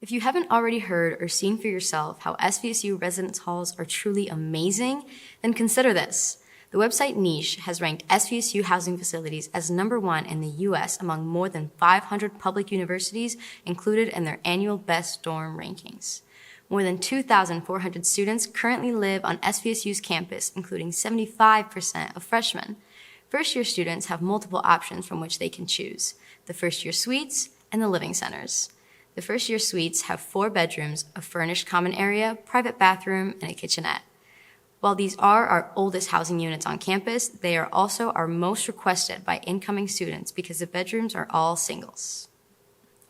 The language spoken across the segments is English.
If you haven't already heard or seen for yourself how SVSU residence halls are truly amazing, then consider this. The website Niche has ranked SVSU housing facilities as #1 in the U.S. among more than 500 public universities included in their annual Best Dorm rankings. More than 2,400 students currently live on SVSU's campus, including 75% of freshmen. First-year students have multiple options from which they can choose: the first-year suites and the living centers. The first-year suites have 4 bedrooms, a furnished common area, private bathroom, and a kitchenette. While these are our oldest housing units on campus, they are also our most requested by incoming students because the bedrooms are all singles.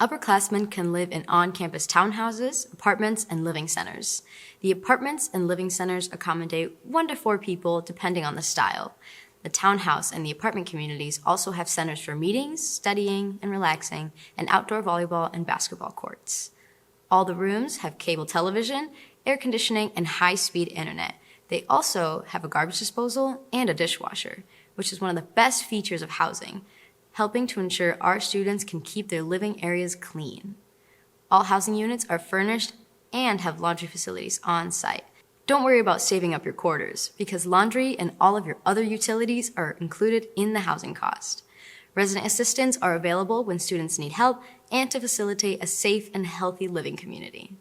Upperclassmen can live in on-campus townhouses, apartments, and living centers. The apartments and living centers accommodate 1 to 4 people depending on the style. The townhouse and the apartment communities also have centers for meetings, studying, and relaxing, and outdoor volleyball and basketball courts. All the rooms have cable television, air conditioning, and high-speed internet. They also have a garbage disposal and a dishwasher, which is one of the best features of housing, helping to ensure our students can keep their living areas clean. All housing units are furnished and have laundry facilities on site. Don't worry about saving up your quarters, because laundry and all of your other utilities are included in the housing cost. Resident assistants are available when students need help and to facilitate a safe and healthy living community.